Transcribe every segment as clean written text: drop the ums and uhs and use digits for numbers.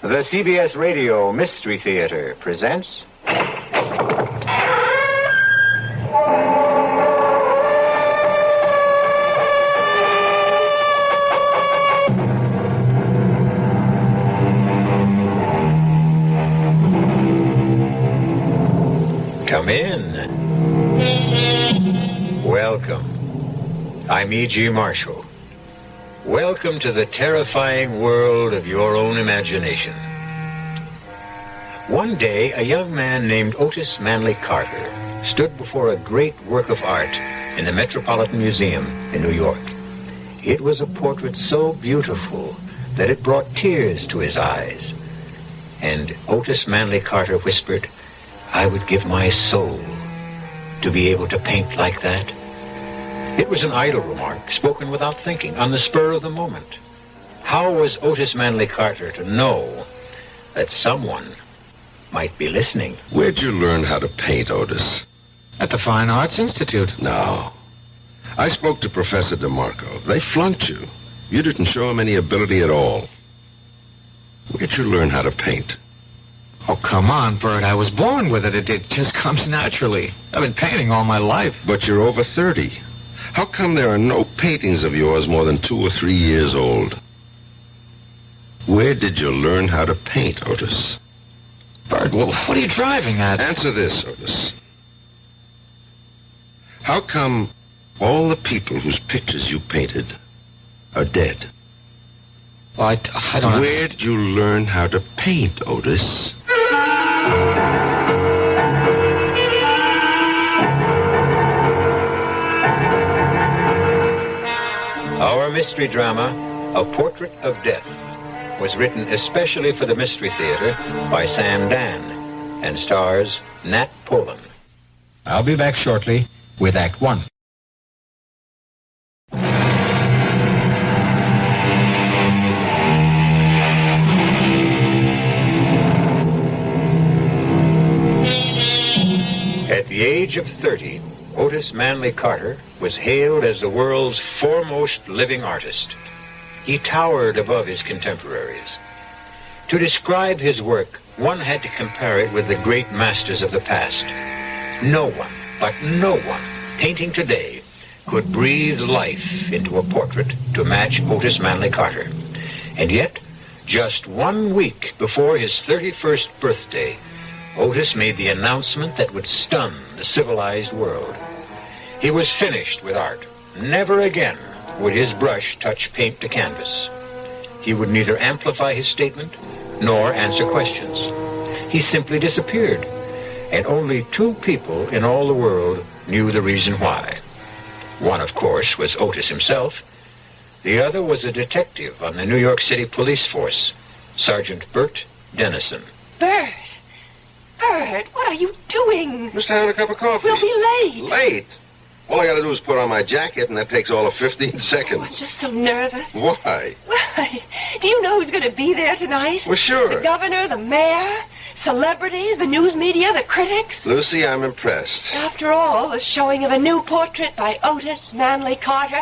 The CBS Radio Mystery Theater presents... Come in. Welcome. I'm E.G. Marshall. Welcome to the terrifying world of your own imagination. One day, a young man named Otis Manley Carter stood before a great work of art in the Metropolitan Museum in New York. It was a portrait so beautiful that it brought tears to his eyes. And Otis Manley Carter whispered, "I would give my soul to be able to paint like that." It was an idle remark, spoken without thinking, on the spur of the moment. How was Otis Manley Carter to know that someone might be listening? Where'd you learn how to paint, Otis? At the Fine Arts Institute. No. I spoke to Professor DeMarco. They flunked you. You didn't show him any ability at all. Where'd you learn how to paint? Oh, come on, Bert. I was born with it. It just comes naturally. I've been painting all my life. But you're over 30. How come there are no paintings of yours more than 2 or 3 years old? Where did you learn how to paint, Otis? Bert, well, what are you driving at? Answer this, Otis. How come all the people whose pictures you painted are dead? Well, I don't know. Where'd you learn how to paint, Otis? Our mystery drama, A Portrait of Death, was written especially for the Mystery Theater by Sam Dann and stars Nat Polen. I'll be back shortly with Act One. At the age of 30, Otis Manley Carter was hailed as the world's foremost living artist. He towered above his contemporaries. To describe his work, one had to compare it with the great masters of the past. No one, but no one, painting today could breathe life into a portrait to match Otis Manley Carter. And yet, just 1 week before his 31st birthday, Otis made the announcement that would stun the civilized world. He was finished with art. Never again would his brush touch paint to canvas. He would neither amplify his statement nor answer questions. He simply disappeared, and only 2 people in all the world knew the reason why. One, of course, was Otis himself. The other was a detective on the New York City police force, Sergeant Bert Dennison. Bert! Bert, what are you doing? Just having a cup of coffee. We'll be late. Late? All I gotta do is put on my jacket, and that takes all of 15 seconds. Oh, I'm just so nervous. Why? Why? Do you know who's going to be there tonight? Well, sure. The governor, the mayor, celebrities, the news media, the critics. Lucy, I'm impressed. After all, the showing of a new portrait by Otis Manley Carter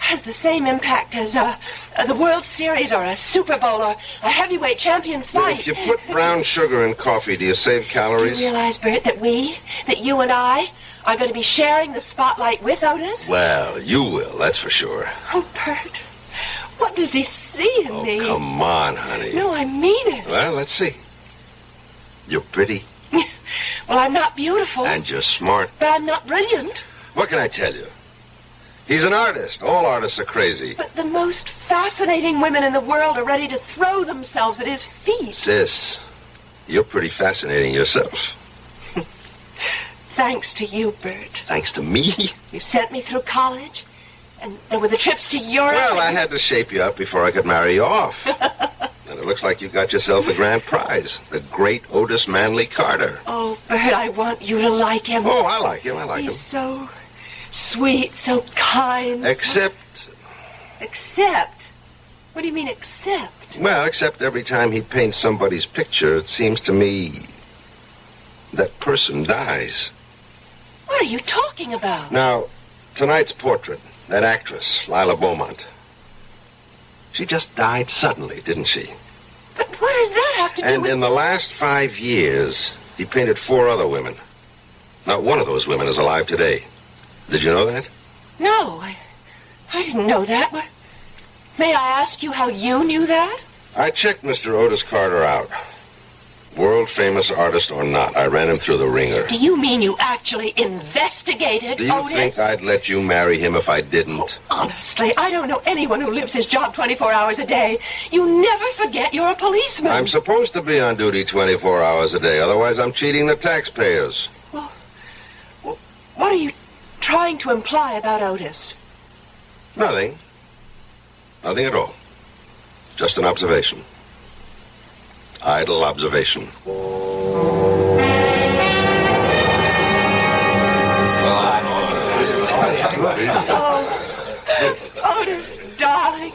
has the same impact as the World Series or a Super Bowl or a heavyweight champion fight. If you put brown sugar in coffee, do you save calories? Do you realize, Bert, that you and I are going to be sharing the spotlight with Otis? Well, you will, that's for sure. Oh, Bert, what does he see in me? Oh, come on, honey. No, I mean it. Well, let's see. You're pretty. Well, I'm not beautiful. And you're smart. But I'm not brilliant. What can I tell you? He's an artist. All artists are crazy. But the most fascinating women in the world are ready to throw themselves at his feet. Sis, you're pretty fascinating yourself. Thanks to you, Bert. Thanks to me? You sent me through college, and there were the trips to Europe. Well, I had to shape you up before I could marry you off. And it looks like you got yourself the grand prize, the great Otis Manley Carter. Oh, Bert, I want you to like him. Oh, I like him. I like him. He's so sweet, so kind. Except... Except? What do you mean, except? Well, except every time he paints somebody's picture, it seems to me that person dies. What are you talking about? Now, tonight's portrait, that actress, Lila Beaumont. She just died suddenly, didn't she? But what does that have to do And with... in the last 5 years, he painted 4 other women. Not one of those women is alive today. Did you know that? No, I didn't know that. May I ask you how you knew that? I checked Mr. Otis Carter out. World-famous artist or not, I ran him through the ringer. Do you mean you actually investigated Do you Otis? think I'd let you marry him if I didn't? Oh, honestly, I don't know anyone who lives his job 24 hours a day. You never forget you're a policeman. I'm supposed to be on duty 24 hours a day. Otherwise, I'm cheating the taxpayers. Well, what are you trying to imply about Otis? Nothing. Nothing at all. Just an observation. Idle observation. Oh, Otis, darling.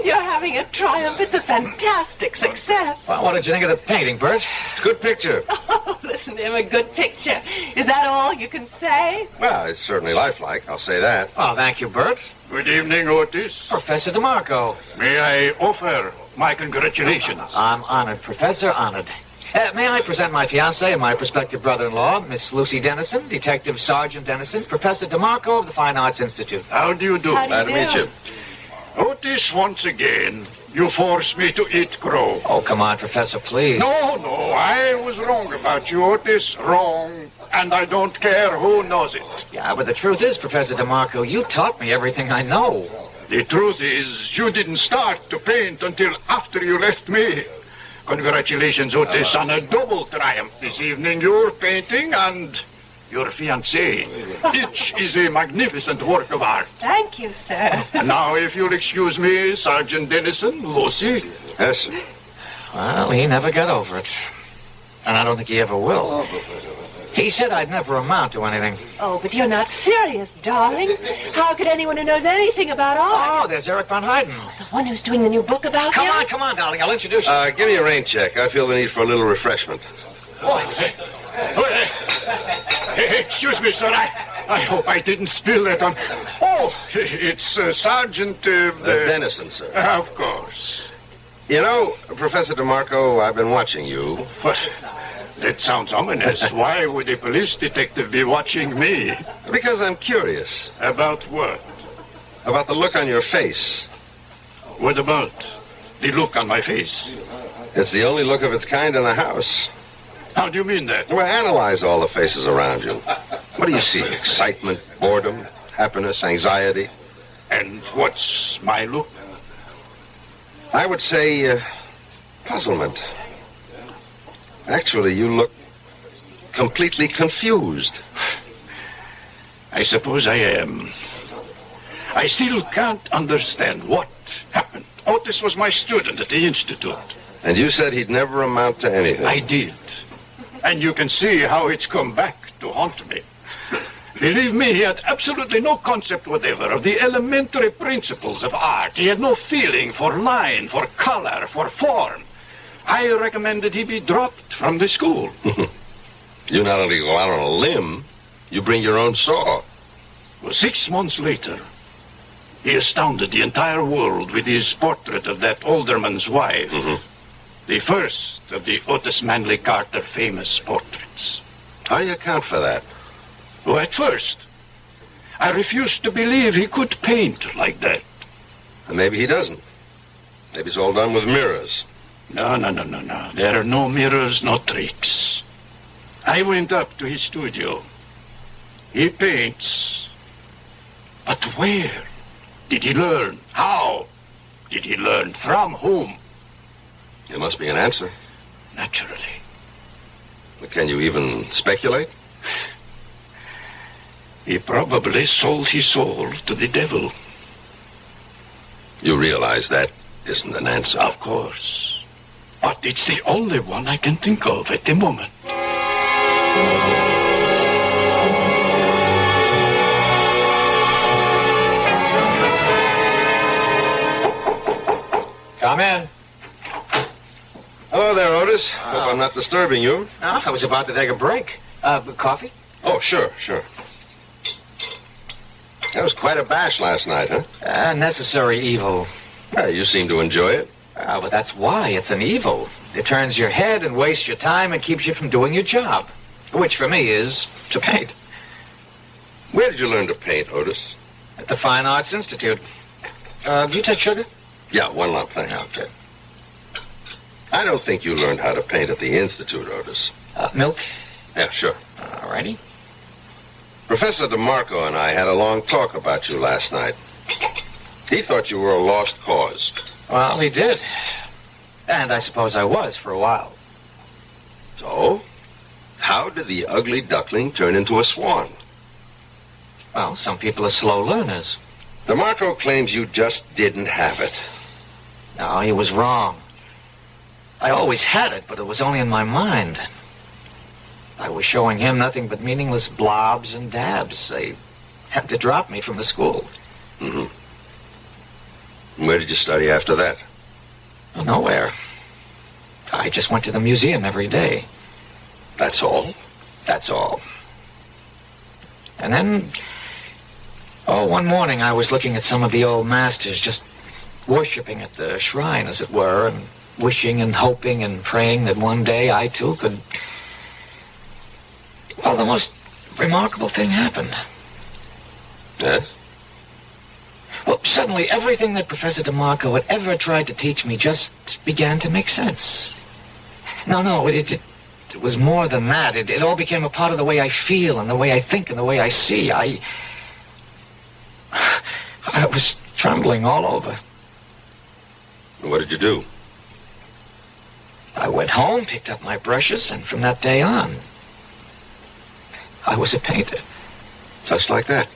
You're having a triumph. It's a fantastic success. Well, what did you think of the painting, Bert? It's a good picture. Oh, listen to him, a good picture. Is that all you can say? Well, it's certainly lifelike, I'll say that. Oh, thank you, Bert. Good evening, Otis. Professor DeMarco. May I offer my congratulations? I'm honored, Professor, honored. May I present my fiancée and my prospective brother-in-law, Miss Lucy Dennison, Detective Sergeant Dennison, Professor DeMarco of the Fine Arts Institute. How do you do? How do Glad to meet you. Otis, once again, you forced me to eat crow. Oh, come on, Professor, please. No, I was wrong about you, Otis. Wrong. And I don't care who knows it. Yeah, but the truth is, Professor DeMarco, you taught me everything I know. The truth is, you didn't start to paint until after you left me. Congratulations, Otis, on a double triumph this evening. Your painting and your fiancée. Each is a magnificent work of art. Thank you, sir. Now, if you'll excuse me, Sergeant Dennison, Lucy. Yes, sir. Well, he never got over it. And I don't think he ever will. He said I'd never amount to anything. Oh, but you're not serious, darling. How could anyone who knows anything about art? Oh, there's Eric Von Hayden. The one who's doing the new book about him? Come on, darling. I'll introduce you. Give me a rain check. I feel the need for a little refreshment. Excuse me, sir. I hope I didn't spill that on... Oh, it's Sergeant... Dennison, sir. Of course. You know, Professor DeMarco, I've been watching you. What? That sounds ominous. Why would a police detective be watching me? Because I'm curious. About what? About the look on your face. What about the look on my face? It's the only look of its kind in the house. How do you mean that? Well, analyze all the faces around you. What do you see? Excitement, boredom, happiness, anxiety? And what's my look? I would say puzzlement. Actually, you look completely confused. I suppose I am. I still can't understand what happened. Otis was my student at the Institute. And you said he'd never amount to anything. I did. And you can see how it's come back to haunt me. Believe me, he had absolutely no concept whatever of the elementary principles of art. He had no feeling for line, for color, for form. I recommended he be dropped from the school. You not only go out on a limb, you bring your own saw. Well, 6 months later, he astounded the entire world with his portrait of that alderman's wife. The first of the Otis Manley Carter famous portraits. How do you account for that? Well, at first, I refused to believe he could paint like that. And maybe he doesn't. Maybe it's all done with mirrors. No. There are no mirrors, no tricks. I went up to his studio. He paints. But where did he learn? How did he learn? From whom? There must be an answer. Naturally. But can you even speculate? He probably sold his soul to the devil. You realize that isn't an answer. Of course. But it's the only one I can think of at the moment. Come in. Hello there, Otis. Hope I'm not disturbing you. No, I was about to take a break. Coffee? Oh, sure. That was quite a bash last night, huh? Necessary evil. Yeah, you seem to enjoy it. But that's why it's an evil. It turns your head and wastes your time and keeps you from doing your job, which for me is to paint. Where did you learn to paint, Otis? At the Fine Arts Institute. Do you take sugar? Yeah, one lump thing out there. I don't think you learned how to paint at the Institute, Otis. Milk? Yeah, sure. All righty. Professor DeMarco and I had a long talk about you last night. He thought you were a lost cause. Well, he did. And I suppose I was for a while. So, how did the ugly duckling turn into a swan? Well, some people are slow learners. DeMarco claims you just didn't have it. No, he was wrong. I always had it, but it was only in my mind. I was showing him nothing but meaningless blobs and dabs. They had to drop me from the school. Mm-hmm. Where did you study after that? Nowhere. I just went to the museum every day. That's all? That's all. And then, one morning I was looking at some of the old masters, just worshipping at the shrine, as it were, and wishing and hoping and praying that one day I, too, could... Well, the most remarkable thing happened. Yes? Well, suddenly everything that Professor DeMarco had ever tried to teach me just began to make sense. No, it was more than that. It all became a part of the way I feel and the way I think and the way I see. I was trembling all over. What did you do? I went home, picked up my brushes, and from that day on, I was a painter. Just like that?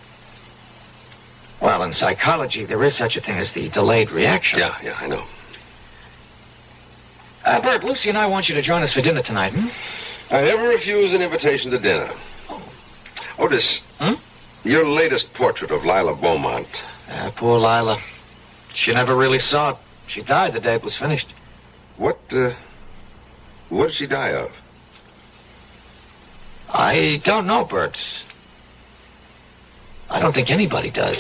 Well, in psychology, there is such a thing as the delayed reaction. Yeah, I know. Bert, Lucy and I want you to join us for dinner tonight, I never refuse an invitation to dinner. Otis, your latest portrait of Lila Beaumont. Poor Lila. She never really saw it. She died the day it was finished. What did she die of? I don't know, Bert. I don't think anybody does.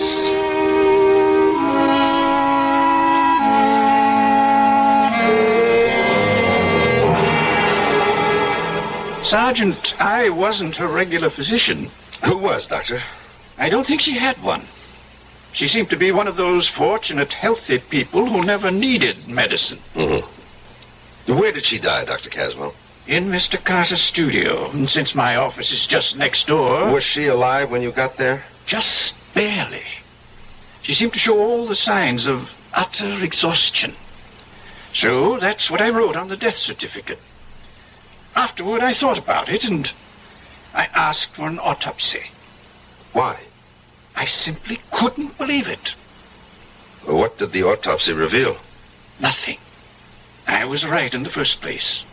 Sergeant, I wasn't a regular physician. Who was, Doctor? I don't think she had one. She seemed to be one of those fortunate, healthy people who never needed medicine. Mm-hmm. Where did she die, Dr. Caswell? In Mr. Carter's studio. And since my office is just next door... Was she alive when you got there? Just barely. She seemed to show all the signs of utter exhaustion. So that's what I wrote on the death certificate. Afterward, I thought about it, and I asked for an autopsy. Why? I simply couldn't believe it. What did the autopsy reveal? Nothing. I was right in the first place.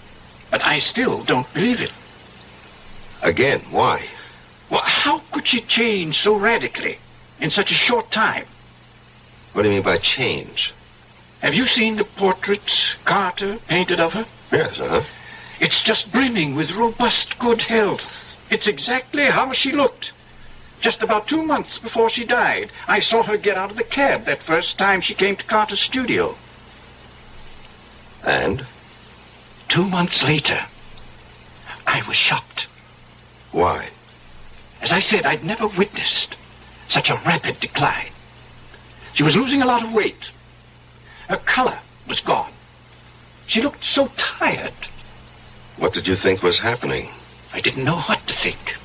But I still don't believe it. Again, why? Well, how could she change so radically in such a short time? What do you mean by change? Have you seen the portrait Carter painted of her? Yes, It's just brimming with robust good health. It's exactly how she looked. Just about 2 months before she died, I saw her get out of the cab that first time she came to Carter's studio. And? 2 months later, I was shocked. Why? As I said, I'd never witnessed such a rapid decline. She was losing a lot of weight. Her color was gone. She looked so tired. What did you think was happening? I didn't know what to think.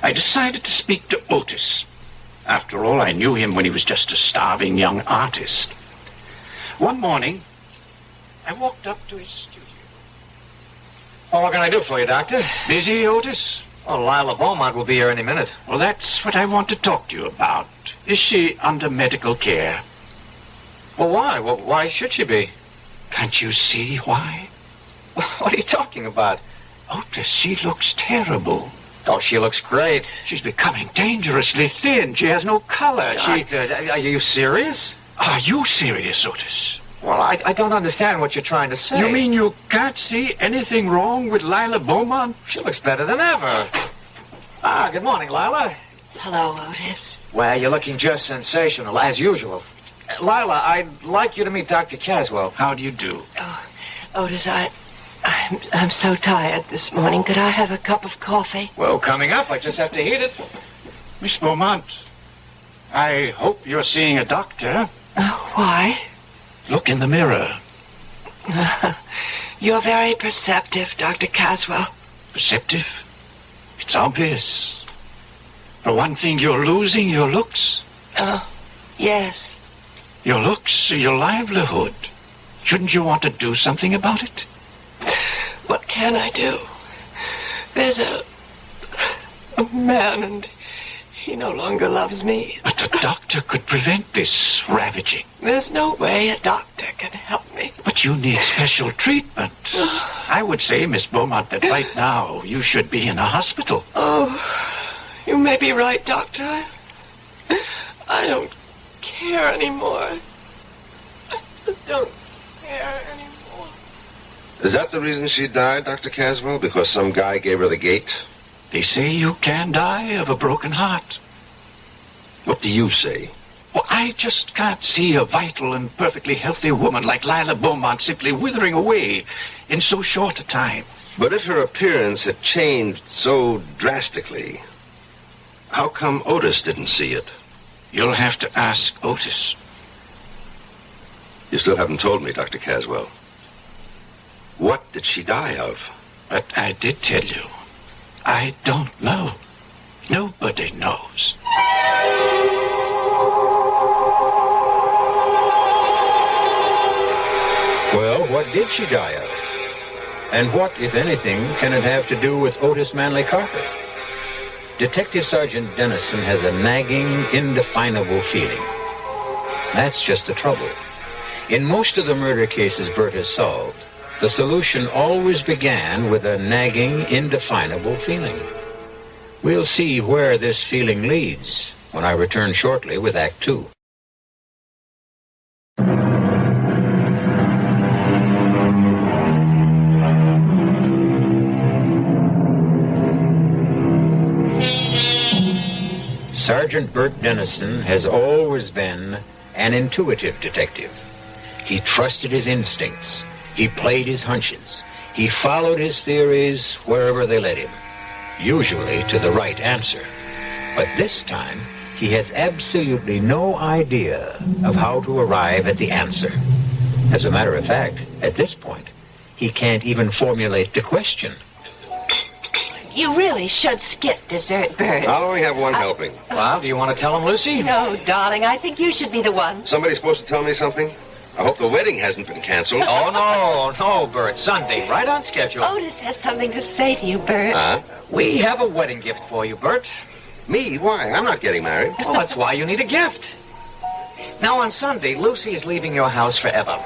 I decided to speak to Otis. After all, I knew him when he was just a starving young artist. One morning, I walked up to his studio. Well, what can I do for you, Doctor? Busy, Otis? Oh, Lila Beaumont will be here any minute. Well, that's what I want to talk to you about. Is she under medical care? Well, why? Well, why should she be? Can't you see why? What are you talking about? Otis, she looks terrible. Oh, she looks great. She's becoming dangerously thin. She has no color. Are you serious? Are you serious, Otis? Well, I don't understand what you're trying to say. You mean you can't see anything wrong with Lila Beaumont? She looks better than ever. Good morning, Lila. Hello, Otis. Well, you're looking just sensational, as usual. Lila, I'd like you to meet Dr. Caswell. How do you do? Oh, Otis, I'm so tired this morning. Could I have a cup of coffee? Well, coming up. I just have to heat it. Miss Beaumont, I hope you're seeing a doctor. Why? Look in the mirror. You're very perceptive, Dr. Caswell. Perceptive? It's obvious. For one thing, you're losing your looks. Oh, yes. Your looks are your livelihood. Shouldn't you want to do something about it? What can I do? There's a man, and he no longer loves me. But a doctor could prevent this ravaging. There's no way a doctor can help me. But you need special treatment. I would say, Miss Beaumont, that right now you should be in a hospital. Oh, you may be right, Doctor. I don't care anymore. I just don't care anymore. Is that the reason she died, Dr. Caswell? Because some guy gave her the gate? They say you can die of a broken heart. What do you say? Well, I just can't see a vital and perfectly healthy woman like Lila Beaumont simply withering away in so short a time. But if her appearance had changed so drastically, how come Otis didn't see it? You'll have to ask Otis. You still haven't told me, Dr. Caswell. What did she die of? But I did tell you. I don't know. Nobody knows. Well, what did she die of? And what, if anything, can it have to do with Otis Manley Carter? Detective Sergeant Dennison has a nagging, indefinable feeling. That's just the trouble. In most of the murder cases Bert has solved, the solution always began with a nagging, indefinable feeling. We'll see where this feeling leads when I return shortly with Act 2. Sergeant Bert Dennison has always been an intuitive detective. He trusted his instincts. He played his hunches. He followed his theories wherever they led him, usually to the right answer. But this time, he has absolutely no idea of how to arrive at the answer. As a matter of fact, at this point, he can't even formulate the question. You really should skip dessert, Bert. I'll only have one helping. Well, do you want to tell him, Lucy? No, darling, I think you should be the one. Somebody's supposed to tell me something? I hope the wedding hasn't been canceled. Oh, no, Bert. Sunday, right on schedule. Otis has something to say to you, Bert. Huh? We have a wedding gift for you, Bert. Me? Why? I'm not getting married. Well, that's why you need a gift. Now, on Sunday, Lucy is leaving your house forever.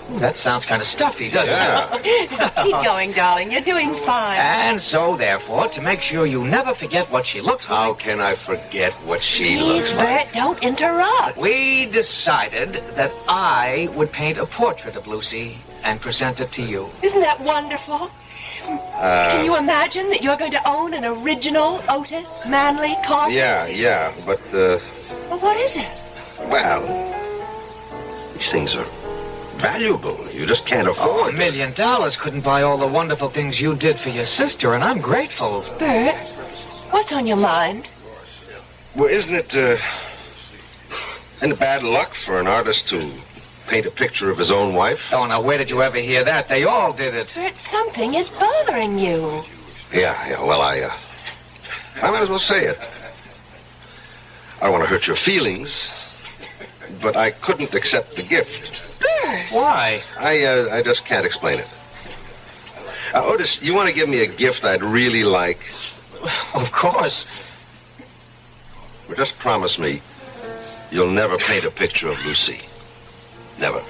Ooh, that sounds kind of stuffy, doesn't it? Keep going, darling. You're doing fine. And so, therefore, to make sure you never forget what she looks How like... can I forget what she Please, looks like? Bert, don't interrupt. We decided that I would paint a portrait of Lucy and present it to you. Isn't that wonderful? Can you imagine that you're going to own an original Otis Manley Carter? Yeah, but, Well, what is it? well, these things are valuable. You just can't Oh, afford $1 million couldn't buy all the wonderful things you did for your sister, and I'm grateful. Bert, what's on your mind? Well, isn't it bad luck for an artist to paint a picture of his own wife? Oh, now, where did you ever hear that? They all did it. Bert, something is bothering you. Yeah, well, I might as well say it. I don't want to hurt your feelings, but I couldn't accept the gift. Bert! Why? I just can't explain it. Otis, you want to give me a gift I'd really like? Of course. Well, just promise me you'll never paint a picture of Lucy. Never.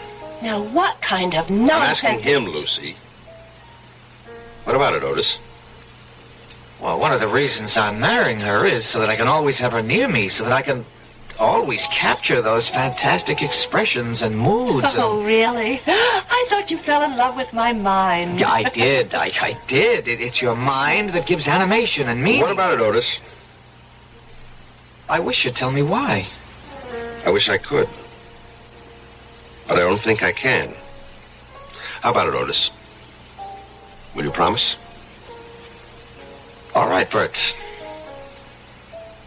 Now, what kind of I'm nonsense... asking him, Lucy. What about it, Otis? Well, one of the reasons I'm marrying her is so that I can always have her near me, so that I can always capture those fantastic expressions and moods. Oh, really? I thought you fell in love with my mind. Yeah, I did. I did. It's your mind that gives animation and meaning. What about it, Otis? I wish you'd tell me why. I wish I could. But I don't think I can. How about it, Otis? Will you promise? All right, Bert.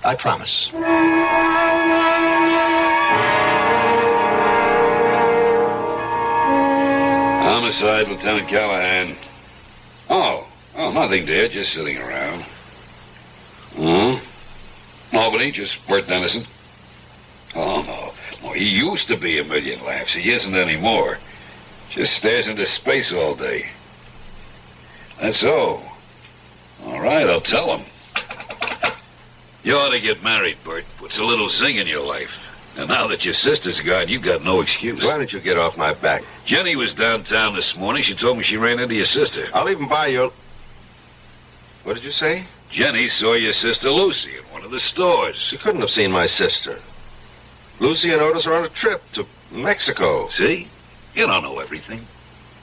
I promise. Homicide, Lieutenant Callahan. Oh, nothing, dear. Just sitting around. Nobody, just Bert Dennison. Oh, no. He used to be a million laughs. He isn't anymore. Just stares into space all day. That's so. All right, I'll tell him. You ought to get married, Bert. Puts a little zing in your life. And now that your sister's gone, you've got no excuse. Why don't you get off my back? Jenny was downtown this morning. She told me she ran into your sister. I'll even buy you... What did you say? Jenny saw your sister Lucy in one of the stores. She couldn't have seen my sister. Lucy and Otis are on a trip to Mexico. See? You don't know everything.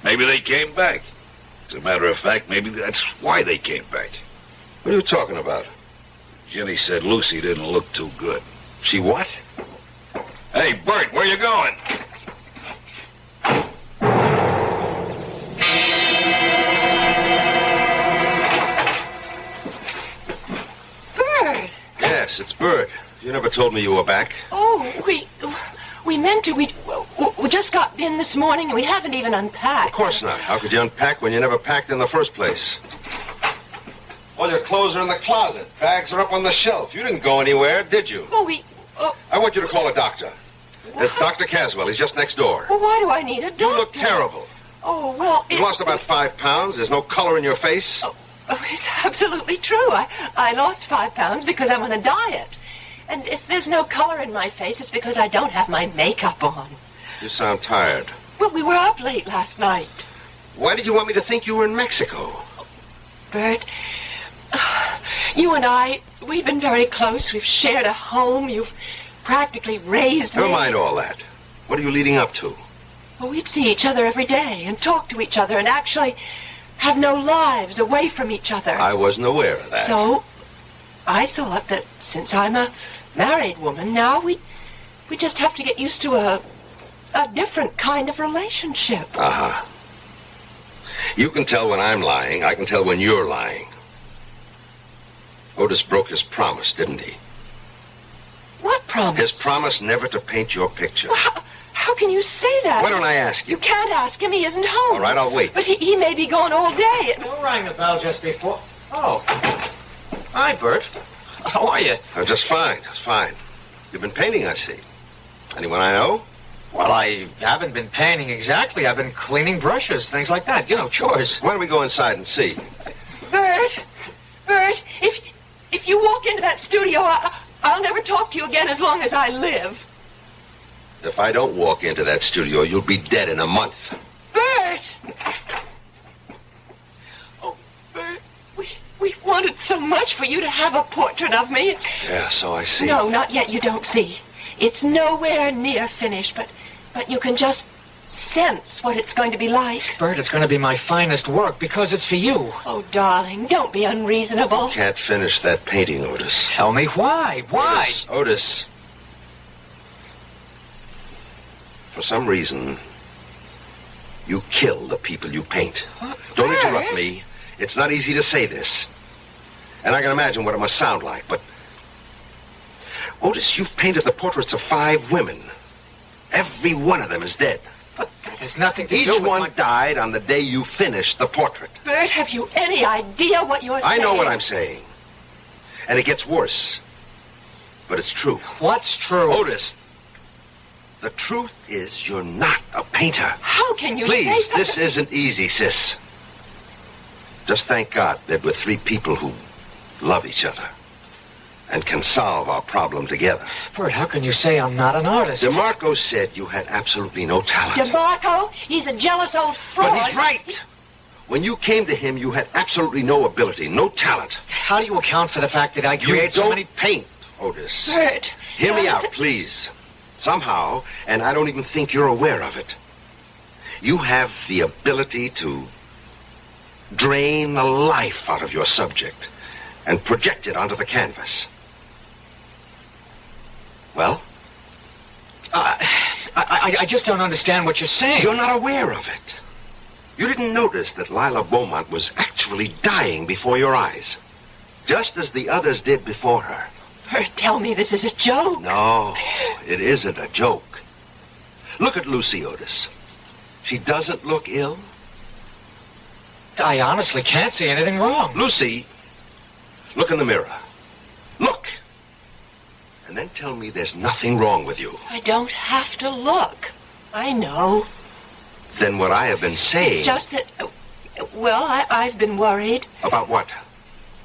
Maybe they came back. As a matter of fact, maybe that's why they came back. What are you talking about? Jenny said Lucy didn't look too good. She what? Hey, Bert, where you going? Bert! Yes, it's Bert. You never told me you were back. Oh, we meant to. We just got in this morning and we haven't even unpacked. Of course not. How could you unpack when you never packed in the first place? All your clothes are in the closet. Bags are up on the shelf. You didn't go anywhere, did you? I want you to call a doctor. There's Dr. Caswell. He's just next door. Well, why do I need a doctor? You look terrible. Oh, well... You lost about 5 pounds. There's no color in your face. Oh, it's absolutely true. I lost 5 pounds because I'm on a diet. And if there's no color in my face, it's because I don't have my makeup on. You sound tired. Well, we were up late last night. Why did you want me to think you were in Mexico? Bert, you and I, we've been very close. We've shared a home. You've practically raised me. Never mind all that. What are you leading up to? Well, we'd see each other every day and talk to each other and actually have no lives away from each other. I wasn't aware of that. So, I thought that since I'm a married woman, now we just have to get used to a different kind of relationship. Uh-huh. You can tell when I'm lying. I can tell when you're lying. Otis broke his promise, didn't he? What promise? His promise never to paint your picture. Well, how can you say that? Why don't I ask him? You can't ask him. He isn't home. All right, I'll wait. But he may be gone all day. Who rang the bell just before? Oh. Hi, Bert. How are you? Just fine. Just fine. You've been painting, I see. Anyone I know? Well, I haven't been painting exactly. I've been cleaning brushes, things like that. You know, chores. Why don't we go inside and see? Bert, if you walk into that studio, I'll never talk to you again as long as I live. If I don't walk into that studio, you'll be dead in a month. Bert! Oh, Bert, we've wanted so much for you to have a portrait of me. Yeah, so I see. No, not yet. You don't see. It's nowhere near finished, but you can just sense what it's going to be like. Bert, it's going to be my finest work because it's for you. Oh, darling, don't be unreasonable. Can't finish that painting, Otis. Tell me why. Why? Otis. For some reason, you kill the people you paint. Don't interrupt me. It's not easy to say this. And I can imagine what it must sound like, but... Otis, you've painted the portraits of 5 women. Every one of them is dead. But that has nothing to do with Each one died on the day you finished the portrait. Bert, have you any idea what you're saying? I know what I'm saying. And it gets worse. But it's true. What's true? Otis, the truth is you're not a painter. How can you Please, say that? this isn't easy, sis. Just thank God that we're 3 people who love each other and can solve our problem together. Bert, how can you say I'm not an artist? DeMarco said you had absolutely no talent. DeMarco? He's a jealous old fraud. But he's right. When you came to him, you had absolutely no ability, no talent. How do you account for the fact that I create You so don't many... paint, Otis. Bert. Hear me out, please. Somehow, and I don't even think you're aware of it, you have the ability to drain the life out of your subject and project it onto the canvas. Well? I just don't understand what you're saying. You're not aware of it. You didn't notice that Lila Beaumont was actually dying before your eyes, just as the others did before her. Bert, tell me this is a joke. No, it isn't a joke. Look at Lucy, Otis. She doesn't look ill. I honestly can't see anything wrong. Lucy, look in the mirror. Look. And then tell me there's nothing wrong with you. I don't have to look. I know. Then what I have been saying... It's just that... Well, I've been worried. About what?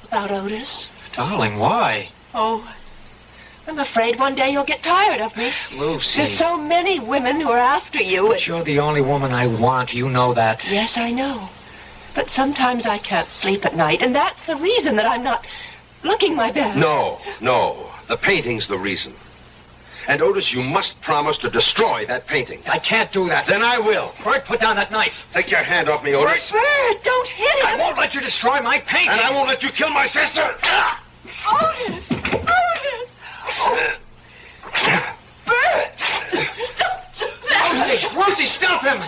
About Otis. Darling, why? Oh, I'm afraid one day you'll get tired of me. Lucy. There's so many women who are after you. But you're the only woman I want. You know that. Yes, I know. But sometimes I can't sleep at night, and that's the reason that I'm not looking my best. No. The painting's the reason. And, Otis, you must promise to destroy that painting. I can't do that. Then I will. Bert, put down that knife. Take your hand off me, Otis. Bert, don't hit him. I won't let you destroy my painting. And I won't let you kill my sister. Otis! Bert! Lucy, stop him!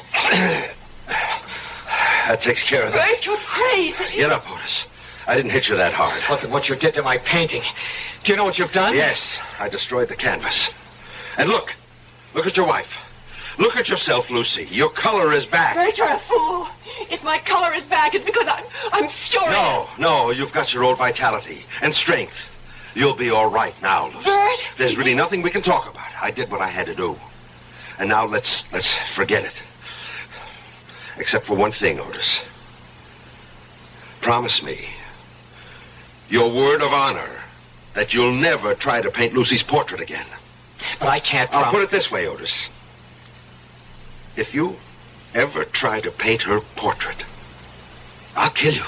That takes care of that. Bert, you're crazy. Get up, Otis. I didn't hit you that hard. Look at what you did to my painting. Do you know what you've done? Yes, I destroyed the canvas. And look at your wife. Look at yourself, Lucy. Your color is back. Bert, you're a fool. If my color is back, it's because I'm furious. No, you've got your old vitality and strength. You'll be all right now, Lucy. Bert! There's really nothing we can talk about. I did what I had to do. And now let's forget it. Except for one thing, Otis. Promise me your word of honor that you'll never try to paint Lucy's portrait again. But I can't I'll put it this way, Otis. If you ever try to paint her portrait, I'll kill you.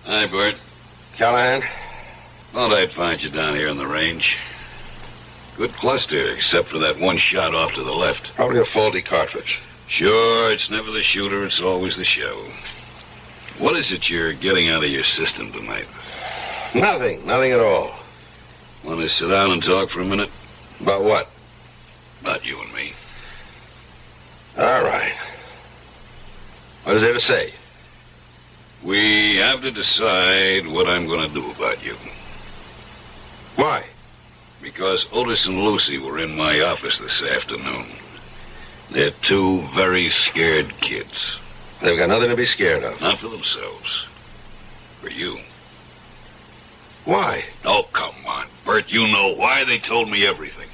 Hi, Bert. Callahan? Thought I'd find you down here in the range. Good cluster, except for that one shot off to the left. Probably a faulty cartridge. Sure, it's never the shooter, it's always the show. What is it you're getting out of your system tonight? Nothing at all. Want to sit down and talk for a minute? About what? About you and me. All right. What is there to say? We have to decide what I'm going to do about you. Why? Because Otis and Lucy were in my office this afternoon. They're two very scared kids. They've got nothing to be scared of. Not for themselves. For you. Why? Oh, come on, Bert. You know why. They told me everything.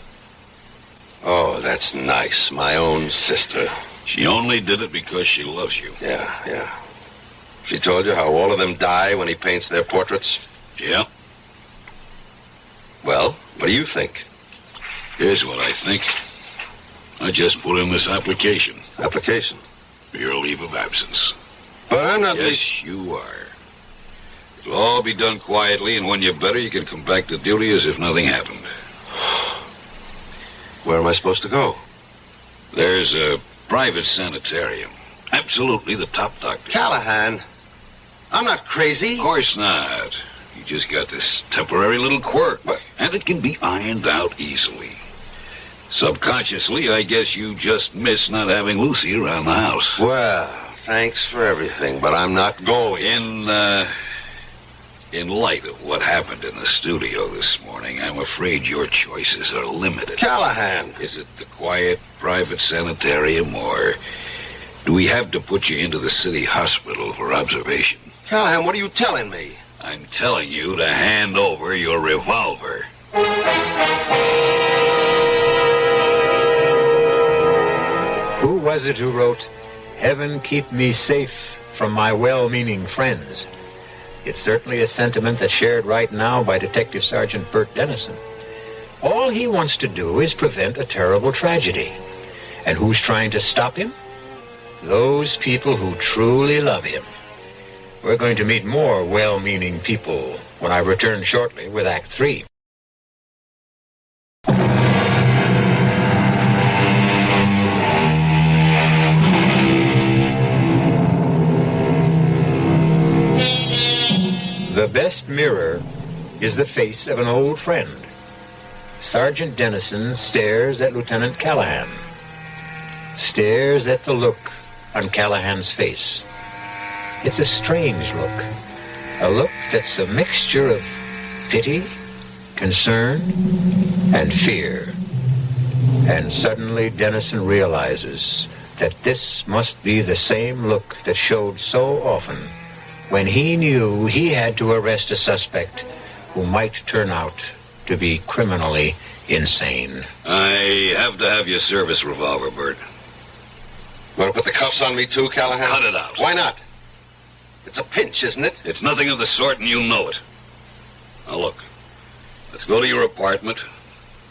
Oh, that's nice. My own sister. She only did it because she loves you. Yeah. She told you how all of them die when he paints their portraits? Yeah. Well, what do you think? Here's what I think. I just put in this application. Application? For your leave of absence. But I'm not... Yes, you are. It'll all be done quietly, and when you're better, you can come back to duty as if nothing happened. Where am I supposed to go? There's a private sanitarium. Absolutely the top doctor. Callahan, I'm not crazy. Of course not. You just got this temporary little quirk. What? And it can be ironed out easily. Subconsciously, I guess you just miss not having Lucy around the house. Well, thanks for everything, but I'm not going. In light of what happened in the studio this morning, I'm afraid your choices are limited. Callahan! Is it the quiet, private sanitarium, or do we have to put you into the city hospital for observation? Callahan, what are you telling me? I'm telling you to hand over your revolver. Who was it who wrote, "Heaven keep me safe from my well-meaning friends"? It's certainly a sentiment that's shared right now by Detective Sergeant Bert Dennison. All he wants to do is prevent a terrible tragedy. And who's trying to stop him? Those people who truly love him. We're going to meet more well-meaning people when I return shortly with Act 3. The best mirror is the face of an old friend. Sergeant Dennison stares at Lieutenant Callahan. Stares at the look on Callahan's face. It's a strange look. A look that's a mixture of pity, concern, and fear. And suddenly Dennison realizes that this must be the same look that showed so often when he knew he had to arrest a suspect who might turn out to be criminally insane. I have to have your service revolver, Bert. Want to put the cuffs on me too, Callahan? Cut it out. Why not? It's a pinch, isn't it? It's nothing of the sort, and you know it. Now, look. Let's go to your apartment,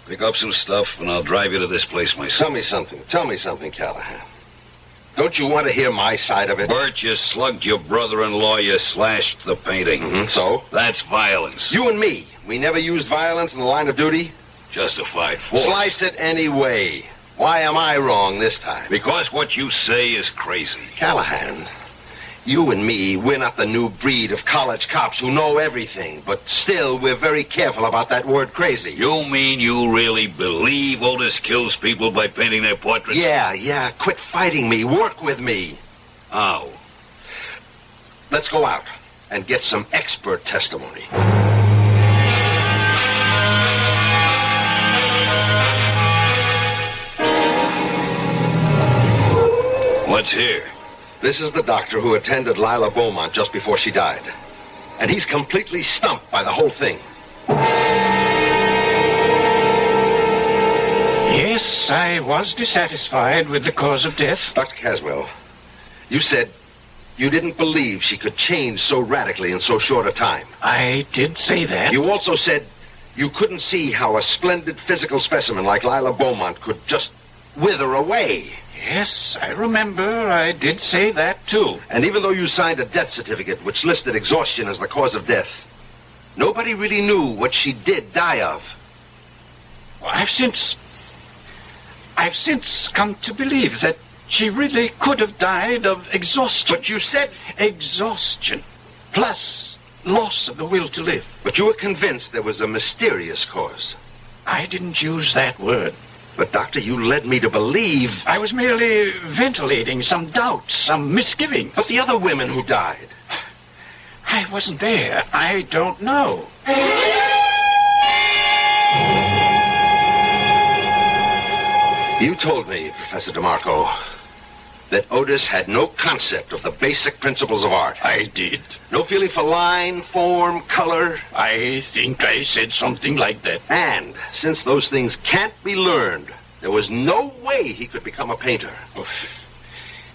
pick up some stuff, and I'll drive you to this place myself. Tell me something. Tell me something, Callahan. Don't you want to hear my side of it? Bert, you slugged your brother-in-law, you slashed the painting. Mm-hmm. So? That's violence. You and me, we never used violence in the line of duty? Justified force. Slice it any way. Why am I wrong this time? Because what you say is crazy. Callahan, you and me, we're not the new breed of college cops who know everything, but still we're very careful about that word crazy. You mean you really believe Otis kills people by painting their portraits? Yeah. Quit fighting me. Work with me. How? Let's go out and get some expert testimony. What's here? This is the doctor who attended Lila Beaumont just before she died. And he's completely stumped by the whole thing. Yes, I was dissatisfied with the cause of death. Dr. Caswell, you said you didn't believe she could change so radically in so short a time. I did say that. You also said you couldn't see how a splendid physical specimen like Lila Beaumont could just wither away. Yes, I remember. I did say that, too. And even though you signed a death certificate which listed exhaustion as the cause of death, nobody really knew what she did die of. Well, I've since come to believe that she really could have died of exhaustion. But you said... Exhaustion, plus loss of the will to live. But you were convinced there was a mysterious cause. I didn't use that word. But, Doctor, you led me to believe... I was merely ventilating some doubts, some misgivings. But the other women who died... I wasn't there. I don't know. You told me, Professor DeMarco, that Otis had no concept of the basic principles of art. I did. No feeling for line, form, color. I think I said something like that. And since those things can't be learned, there was no way he could become a painter. Oh,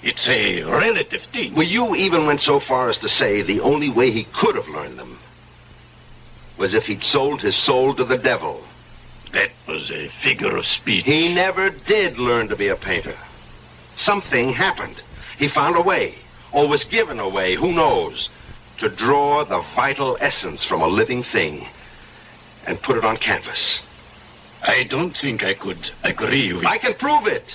it's a relative thing. Well, you even went so far as to say the only way he could have learned them was if he'd sold his soul to the devil. That was a figure of speech. He never did learn to be a painter. Something happened. He found a way, or was given a way, who knows, to draw the vital essence from a living thing and put it on canvas. I don't think I could agree with... I can prove it.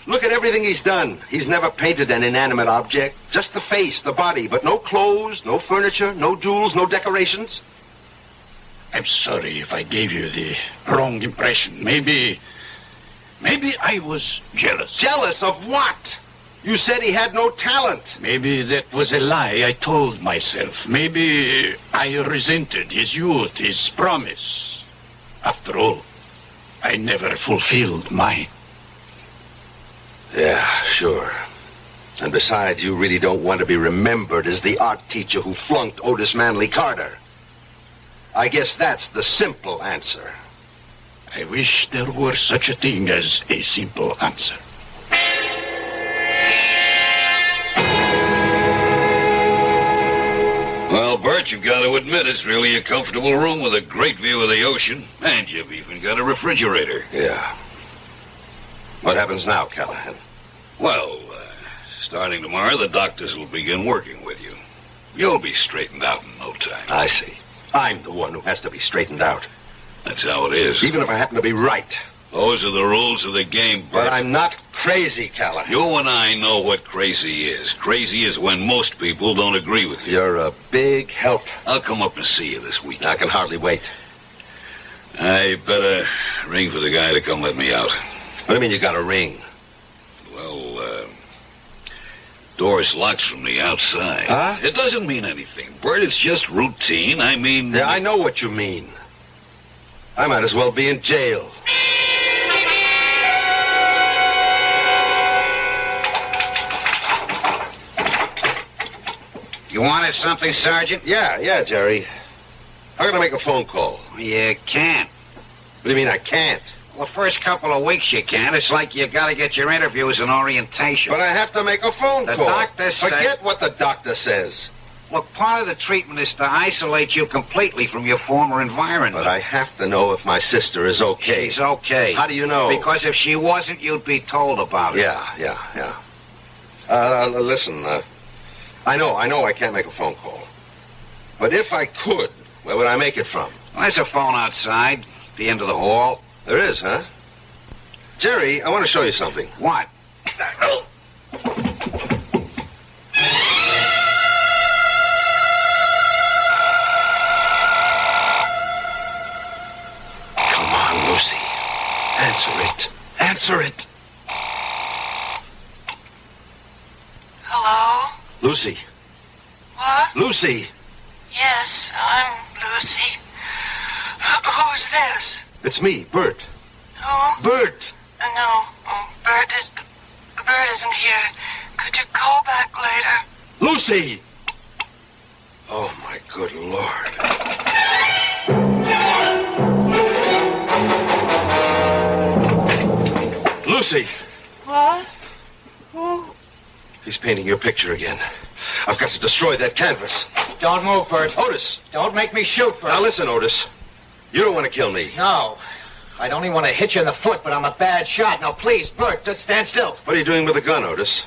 Look at everything he's done. He's never painted an inanimate object, just the face, the body, but no clothes, no furniture, no jewels, no decorations. I'm sorry if I gave you the wrong impression. Maybe I was jealous. Jealous of what? You said he had no talent. Maybe that was a lie I told myself. Maybe I resented his youth, his promise. After all, I never fulfilled mine. Yeah, sure. And besides, you really don't want to be remembered as the art teacher who flunked Otis Manley Carter. I guess that's the simple answer. I wish there were such a thing as a simple answer. Well, Bert, you've got to admit it's really a comfortable room with a great view of the ocean, and you've even got a refrigerator. Yeah. What happens now, Callahan? Well, starting tomorrow, the doctors will begin working with you. You'll be straightened out in no time. I see. I'm the one who has to be straightened out. That's how it is. Even if I happen to be right. Those are the rules of the game, Bert. But I'm not crazy, Callahan. You and I know what crazy is. Crazy is when most people don't agree with you. You're a big help. I'll come up and see you this week. I can hardly wait. I better ring for the guy to come let me out. What do you mean you got a ring? Well, door's locked from the outside. Huh? It doesn't mean anything, Bert. It's just routine. I mean... Yeah, I know what you mean. I might as well be in jail. You wanted something, Sergeant? Yeah, Jerry. How can I make a phone call? You can't. What do you mean I can't? Well, first couple of weeks you can't. It's like you gotta get your interviews and orientation. But I have to make a phone The call. doctor says... Forget what the doctor says. Look, part of the treatment is to isolate you completely from your former environment. But I have to know if my sister is okay. She's okay. How do you know? Because if she wasn't, you'd be told about it. Yeah. Listen, I know I can't make a phone call. But if I could, where would I make it from? Well, there's a phone outside, at the end of the hall. There is, huh? Jerry, I want to show you something. What? Come on, Lucy. Answer it. Hello? Lucy. What? Lucy. Yes, I'm Lucy. Who's this? It's me, Bert. Who? Bert. No, Bert isn't here. Could you call back later? Lucy. Oh, my good Lord. Lucy. What? Who? He's painting your picture again. I've got to destroy that canvas. Don't move, Bert. Otis. Don't make me shoot, Bert. Now listen, Otis. You don't want to kill me. No. I'd only want to hit you in the foot, but I'm a bad shot. Now, please, Bert, just stand still. What are you doing with a gun, Otis?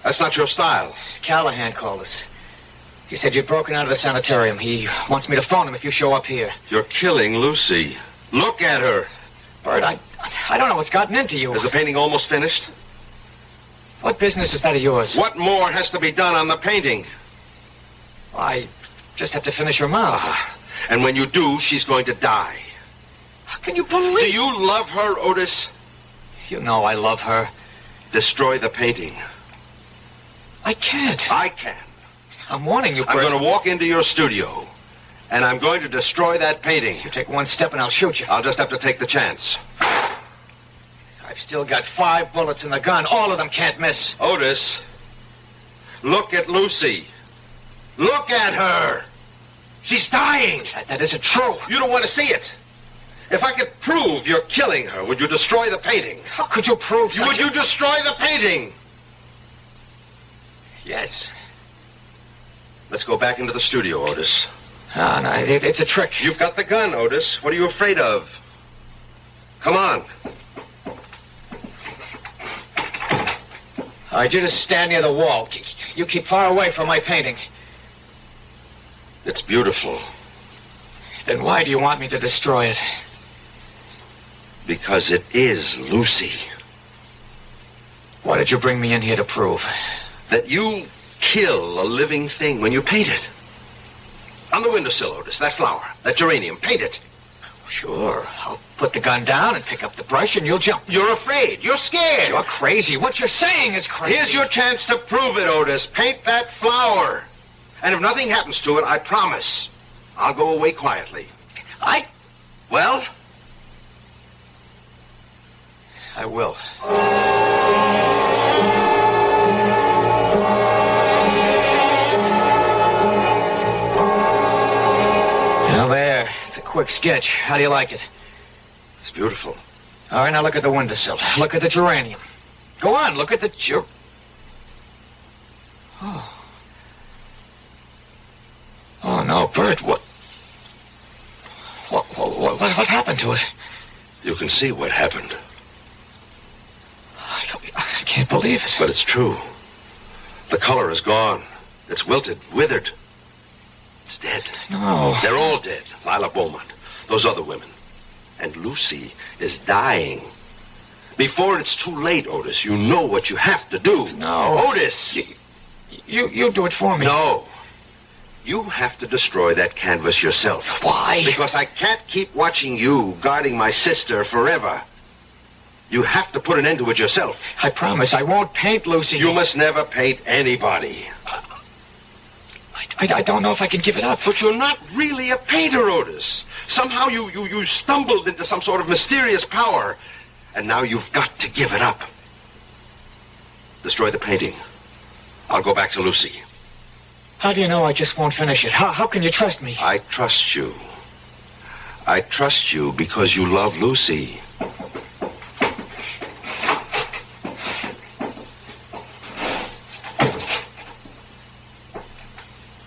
That's not your style. Callahan called us. He said you'd broken out of the sanitarium. He wants me to phone him if you show up here. You're killing Lucy. Look at her. Bert, I don't know what's gotten into you. Is the painting almost finished? What business is that of yours? What more has to be done on the painting? I just have to finish her mouth. And when you do, she's going to die. How can you believe... Do you love her, Otis? You know I love her. Destroy the painting. I can't. I can. I'm warning you, Bert. I'm going to walk into your studio, and I'm going to destroy that painting. You take one step and I'll shoot you. I'll just have to take the chance. I've still got 5 bullets in the gun. All of them can't miss. Otis, look at Lucy. Look at her. She's dying. That isn't true. You don't want to see it. If I could prove you're killing her, would you destroy the painting? How could you prove such Would you destroy the painting? Yes. Let's go back into the studio, Otis. Oh, no, it's a trick. You've got the gun, Otis. What are you afraid of? Come on. All right, you just stand near the wall. You keep far away from my painting. It's beautiful. Then why do you want me to destroy it? Because it is Lucy. What did you bring me in here to prove? That you kill a living thing when you paint it. On the windowsill, Otis, that flower, that geranium, paint it. Sure. I'll put the gun down and pick up the brush and you'll jump. You're afraid. You're scared. You're crazy. What you're saying is crazy. Here's your chance to prove it, Otis. Paint that flower. And if nothing happens to it, I promise, I'll go away quietly. Well? I will. Now there. It's a quick sketch. How do you like it? It's beautiful. All right, now look at the windowsill. Look at the geranium. Go on, look at the Oh, no, Bert, what happened to it? You can see what happened. I can't believe it. But it's true. The color is gone. It's wilted, withered. It's dead. No. They're all dead. Lila Beaumont, those other women. And Lucy is dying. Before it's too late, Otis. You know what you have to do. No. Otis! You do it for me. No. You have to destroy that canvas yourself. Why? Because I can't keep watching you guarding my sister forever. You have to put an end to it yourself. I promise I won't paint Lucy. You must never paint anybody. I don't know if I can give it up. But you're not really a painter, Otis. Somehow you stumbled into some sort of mysterious power. And now you've got to give it up. Destroy the painting. I'll go back to Lucy. How do you know I just won't finish it? How can you trust me? I trust you. I trust you because you love Lucy.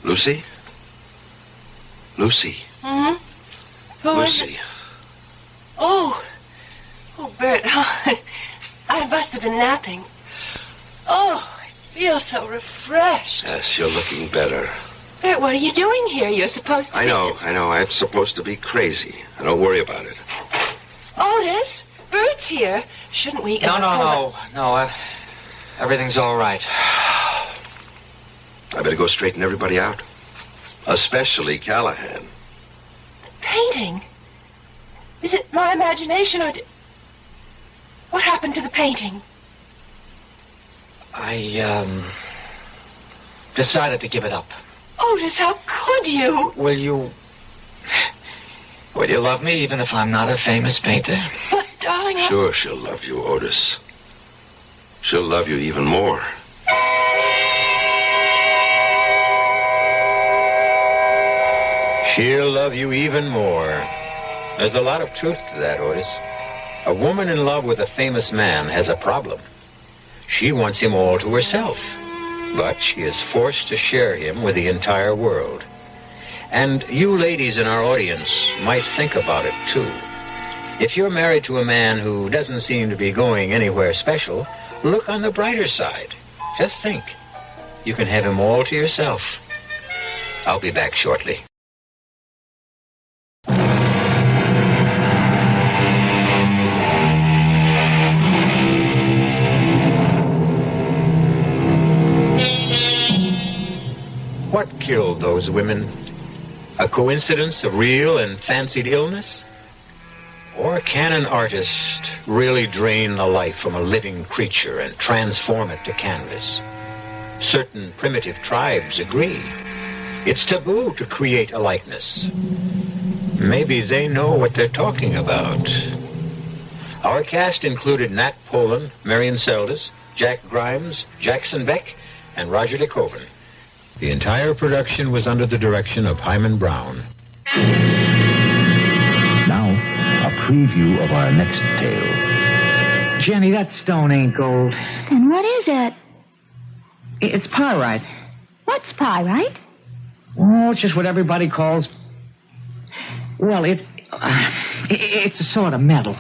Lucy? Lucy. Hmm? Who is Lucy. it? Oh, Bert. I must have been napping. Oh, I feel so refreshed. Yes, you're looking better. Bert, what are you doing here? You're supposed to I know. I'm supposed to be crazy. Don't worry about it. Otis, Bert's here. Shouldn't we... No. Everything's all right. I better go straighten everybody out. Especially Callahan. The painting? Is it my imagination or... What happened to the painting? I, decided to give it up. Otis, how could you? Will you love me even if I'm not a famous painter? But, darling, Sure she'll love you, Otis. She'll love you even more. She'll love you even more. There's a lot of truth to that, Otis. A woman in love with a famous man has a problem. She wants him all to herself, but she is forced to share him with the entire world. And you ladies in our audience might think about it, too. If you're married to a man who doesn't seem to be going anywhere special, look on the brighter side. Just think. You can have him all to yourself. I'll be back shortly. What killed those women? A coincidence of real and fancied illness? Or can an artist really drain the life from a living creature and transform it to canvas? Certain primitive tribes agree. It's taboo to create a likeness. Maybe they know what they're talking about. Our cast included Nat Polen, Marian Seldes, Jack Grimes, Jackson Beck, and Roger DeKoven. The entire production was under the direction of Himan Brown. Now, a preview of our next tale. Jenny, that stone ain't gold. Then what is it? It's pyrite. What's pyrite? Oh, it's just what everybody calls... Well, it's a sort of metal.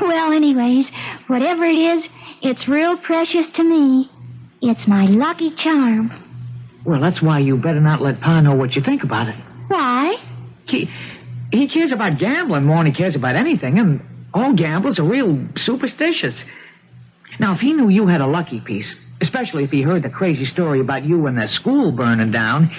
Well, anyways, whatever it is, it's real precious to me. It's my lucky charm. Well, that's why you better not let Pa know what you think about it. Why? He cares about gambling more than he cares about anything, and all gamblers are real superstitious. Now, if he knew you had a lucky piece, especially if he heard the crazy story about you and the school burning down,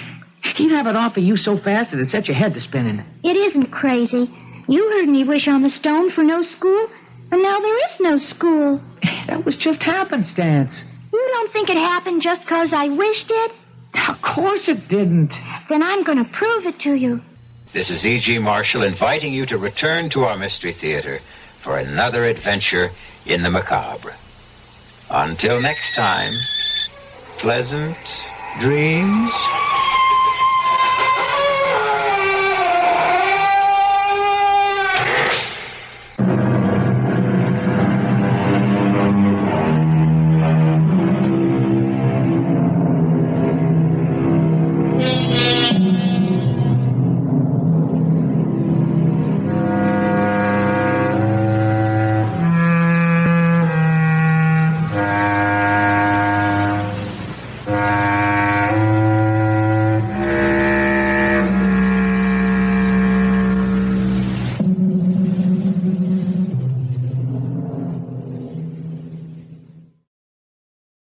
he'd have it off of you so fast that it'd set your head to spinning. It isn't crazy. You heard me wish on the stone for no school, and now there is no school. That was just happenstance. You don't think it happened just 'cause I wished it? Of course it didn't. Then I'm going to prove it to you. This is E.G. Marshall inviting you to return to our Mystery Theater for another adventure in the macabre. Until next time, pleasant dreams.